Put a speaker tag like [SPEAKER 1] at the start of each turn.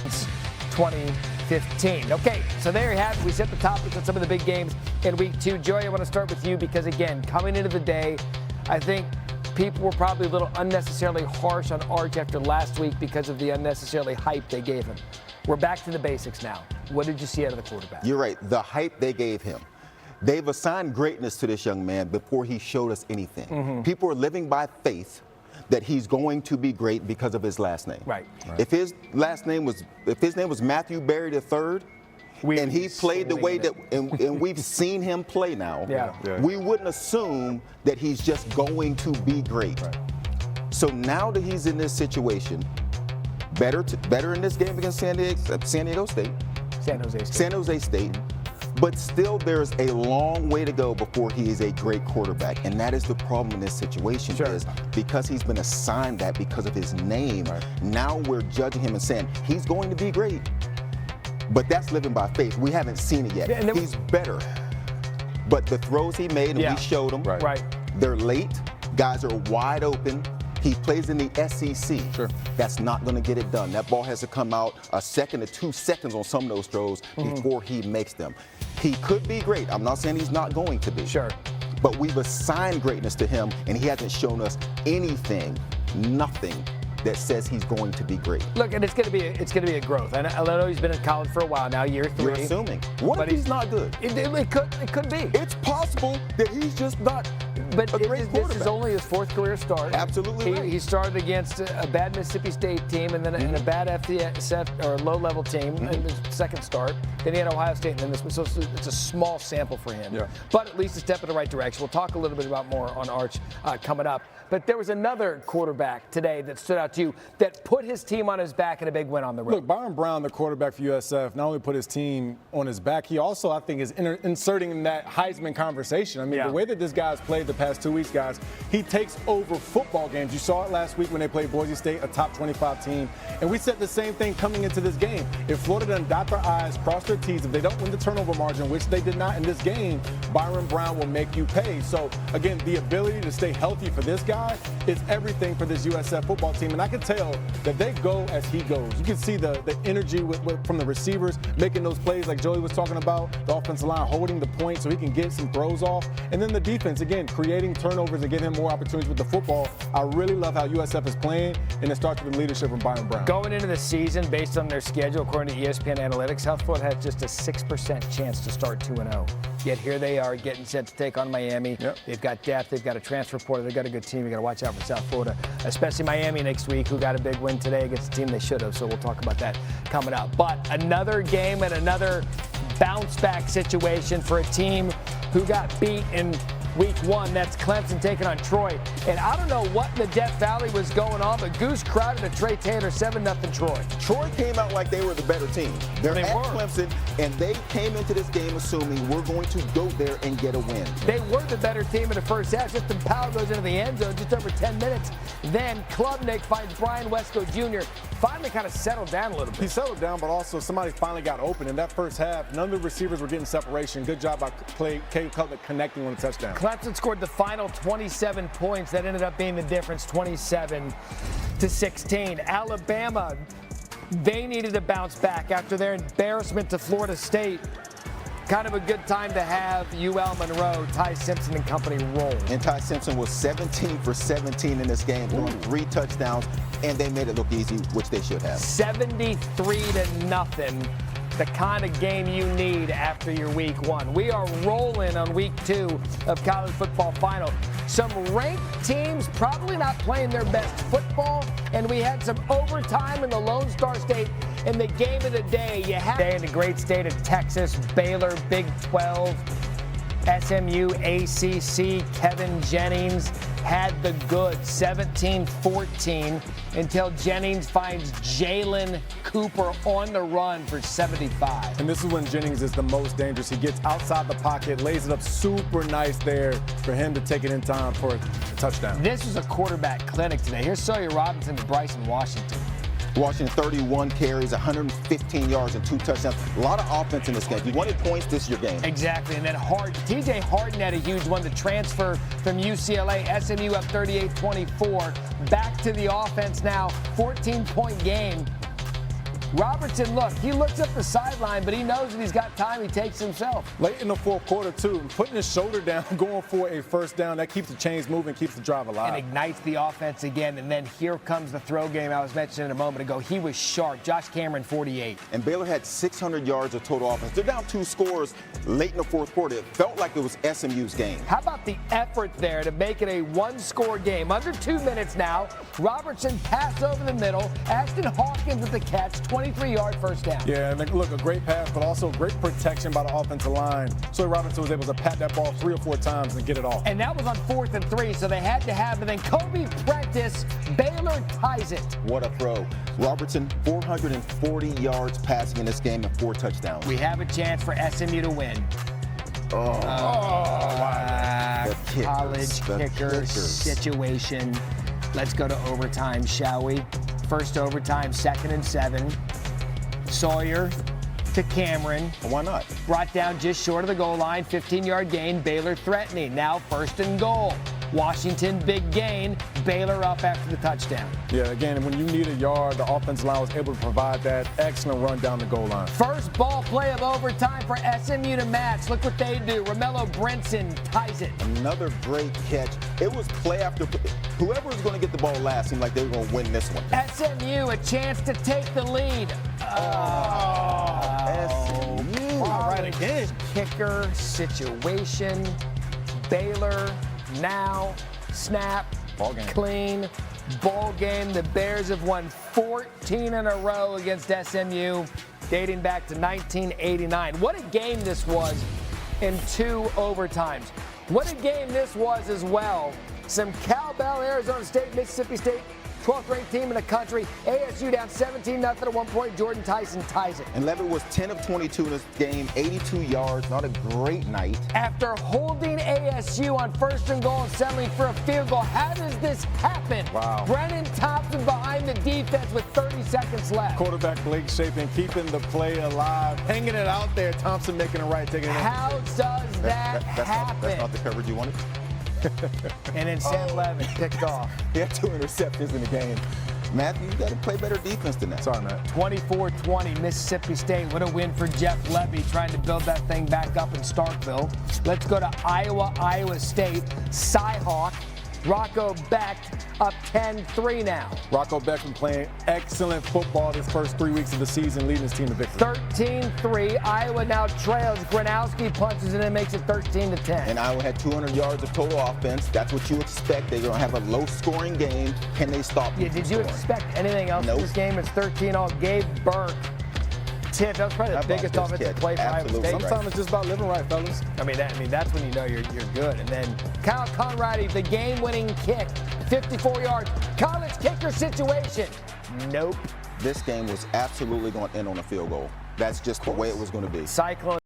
[SPEAKER 1] 2015. Okay, so there you have it. We set the topics on some of the big games in week 2. Joey, I want to start with you because, again, coming into the day, I think people were probably a little unnecessarily harsh on Arch after last week because of the unnecessarily hype they gave him. We're back to the basics now. What did you see out of the quarterback?
[SPEAKER 2] You're right. The hype they gave him. They've assigned greatness to this young man before he showed us anything. Mm-hmm. People are living by faith that he's going to be great because of his last name.
[SPEAKER 1] Right.
[SPEAKER 2] If his name was Matthew Berry III, and he played the way that, and we've seen him play now, we wouldn't assume that he's just going to be great. Right. So now that he's in this situation, better in this game against San Jose State. But still, there's a long way to go before he is a great quarterback. And that is the problem in this situation is because he's been assigned that because of his name, now we're judging him and saying he's going to be great. But that's living by faith. We haven't seen it yet. He's better. But the throws he made, and we showed them, they're late. Guys are wide open. He plays in the SEC. That's not going to get it done. That ball has to come out a second to 2 seconds on some of those throws before he makes them. He could be great. I'm not saying he's not going to be. But we've assigned greatness to him, and he hasn't shown us anything, nothing, that says he's going to be great.
[SPEAKER 1] Look, and it's going to be a growth. And I know he's been in college for a while now, year 3.
[SPEAKER 2] You're assuming. What if he's not good?
[SPEAKER 1] It could be.
[SPEAKER 2] It's possible that he's just not a great quarterback.
[SPEAKER 1] This is only his 4th career start.
[SPEAKER 2] Absolutely right.
[SPEAKER 1] He started against a bad Mississippi State team and then a bad FCS or low-level team in his 2nd start. Then he had Ohio State and then this one. So it's a small sample for him. But at least a step in the right direction. We'll talk a little bit about more on Arch coming up. But there was another quarterback today that stood out to you that put his team on his back in a big win on the road.
[SPEAKER 3] Look, Byron Brown, the quarterback for USF, not only put his team on his back, he also, I think, is inserting in that Heisman conversation. I mean, the way that this guy's played the past 2 weeks, guys, he takes over football games. You saw it last week when they played Boise State, a top 25 team. And we said the same thing coming into this game. If Florida doesn't dot their I's, cross their T's, if they don't win the turnover margin, which they did not in this game, Byron Brown will make you pay. So, again, the ability to stay healthy for this guy is everything for this USF football team. And I can tell that they go as he goes. You can see the energy from the receivers making those plays like Joey was talking about, the offensive line holding the point so he can get some throws off. And then the defense, again, creating turnovers and giving him more opportunities with the football. I really love how USF is playing, and it starts with the leadership from Byron Brown.
[SPEAKER 1] Going into the season, based on their schedule, according to ESPN Analytics, South Florida has just a 6% chance to start 2-0. Yet here they are getting set to take on Miami. They've got depth. They've got a transfer portal. They've got a good team. You've got to watch out for South Florida, especially Miami next week, who got a big win today against the team they should have. So we'll talk about that coming up. But another game and another bounce-back situation for a team who got beat in Week 1. That's Clemson taking on Troy. And I don't know what in the Death Valley was going on, but Goose crowded a Trey Taylor 7-0 Troy.
[SPEAKER 2] Troy came out like they were the better team. They're at Clemson, and they came into this game assuming we're going to go there and get a win.
[SPEAKER 1] They were the better team in the first half. Just the power goes into the end zone just over 10 minutes. Then Klubnik finds Brian Wesco Jr. Finally kind of settled down a little bit.
[SPEAKER 3] He settled down, but also somebody finally got open. In that first half, none of the receivers were getting separation. Good job by Caleb Klubnik connecting on a touchdown.
[SPEAKER 1] Clemson scored the final 27 points. That ended up being the difference, 27-16. Alabama, they needed to bounce back after their embarrassment to Florida State. Kind of a good time to have UL Monroe, Ty Simpson and company roll.
[SPEAKER 2] And Ty Simpson was 17 for 17 in this game, throwing 3 touchdowns, and they made it look easy, which they should have.
[SPEAKER 1] 73-0. The kind of game you need after your Week 1. We are rolling on Week 2 of college football final. Some ranked teams probably not playing their best football, and we had some overtime in the Lone Star State in the game of the day. You have in the great state of Texas, Baylor, Big 12, SMU, ACC, Kevin Jennings had the goods, 17-14, until Jennings finds Jalen Cooper on the run for 75.
[SPEAKER 3] And this is when Jennings is the most dangerous. He gets outside the pocket, lays it up super nice there for him to take it in time for a touchdown.
[SPEAKER 1] This was a quarterback clinic today. Here's Sawyer Robinson to Bryson Washington.
[SPEAKER 2] Washington 31 carries, 115 yards, and 2 touchdowns. A lot of offense in this game. If you wanted points, this is your game.
[SPEAKER 1] Exactly. And then TJ Harden had a huge one. The transfer from UCLA. SMU up 38-24. Back to the offense now. 14-point game. Robertson, look, he looks up the sideline, but he knows that he's got time. He takes himself.
[SPEAKER 3] Late in the fourth quarter, too, putting his shoulder down, going for a first down, that keeps the chains moving, keeps the drive alive.
[SPEAKER 1] And ignites the offense again. And then here comes the throw game I was mentioning a moment ago. He was sharp. Josh Cameron, 48.
[SPEAKER 2] And Baylor had 600 yards of total offense. They're down 2 scores late in the fourth quarter. It felt like it was SMU's game.
[SPEAKER 1] How about the effort there to make it a one-score game? Under 2 minutes now. Robertson pass over the middle. Ashton Hawkins with the catch. 23-yard first down.
[SPEAKER 3] Yeah, and look, a great pass, but also great protection by the offensive line. So Robinson was able to pat that ball 3 or 4 times and get it off.
[SPEAKER 1] And that was on 4th and 3, so they had to have it. And then Kobe Prentice, Baylor ties it.
[SPEAKER 2] What a throw. Robertson, 440 yards passing in this game and 4 touchdowns.
[SPEAKER 1] We have a chance for SMU to win. College kicker situation. Let's go to overtime, shall we? First overtime, 2nd and 7. Sawyer to Cameron.
[SPEAKER 2] Why not?
[SPEAKER 1] Brought down just short of the goal line. 15-yard gain. Baylor threatening. Now 1st and goal. Washington, big gain. Baylor up after the touchdown.
[SPEAKER 3] Yeah, again, when you need a yard, the offensive line was able to provide that excellent run down the goal line.
[SPEAKER 1] First ball play of overtime for SMU to match. Look what they do. Romello Brinson ties it.
[SPEAKER 2] Another great catch. It was play after play. Whoever was going to get the ball last seemed like they were going to win this one.
[SPEAKER 1] SMU, a chance to take the lead.
[SPEAKER 2] SMU.
[SPEAKER 1] All right, again. Kicker situation. Baylor now. Snap.
[SPEAKER 3] Ball game.
[SPEAKER 1] Clean. Ball game. The Bears have won 14 in a row against SMU, dating back to 1989. What a game this was in 2 overtimes. What a game this was as well. Some cowbell, Arizona State, Mississippi State, 12th ranked team in the country. ASU down 17-0 at one point. Jordan Tyson ties it.
[SPEAKER 2] And Levitt was 10 of 22 in this game, 82 yards. Not a great night.
[SPEAKER 1] After holding ASU on 1st and goal and settling for a field goal, how does this happen?
[SPEAKER 3] Wow.
[SPEAKER 1] Brennan Thompson behind the defense with 30 seconds left.
[SPEAKER 3] Quarterback Blake Shapen keeping the play alive, hanging it out there. Thompson making it right, taking it in.
[SPEAKER 1] How does that happen?
[SPEAKER 2] That's not the coverage you wanted.
[SPEAKER 1] And then Sam Levin picked off.
[SPEAKER 2] He had 2 interceptions in the game. Matthew, you got to play better defense than that.
[SPEAKER 3] Sorry, Matt.
[SPEAKER 1] 24-20, Mississippi State. What a win for Jeff Levy trying to build that thing back up in Starkville. Let's go to Iowa State. Cyhawk. Rocco Beck up 10-3 now.
[SPEAKER 3] Rocco Beck been playing excellent football this first 3 weeks of the season, leading his team to victory.
[SPEAKER 1] 13-3. Iowa now trails. Gronowski punches it and makes it 13-10.
[SPEAKER 2] And Iowa had 200 yards of total offense. That's what you expect. They're going to have a low-scoring game. Can they stop you?
[SPEAKER 1] Yeah, did you expect anything else in this game? It's 13-all. Gabe Burke. Tip, that was probably the biggest offensive play for Iowa State.
[SPEAKER 3] Sometimes it's just about living right, fellas.
[SPEAKER 1] I mean, that's when you know you're good. And then Kyle Conradi, the game-winning kick, 54 yards. College kicker situation. Nope.
[SPEAKER 2] This game was absolutely going to end on a field goal. That's just the way it was going to be.
[SPEAKER 1] Cyclone.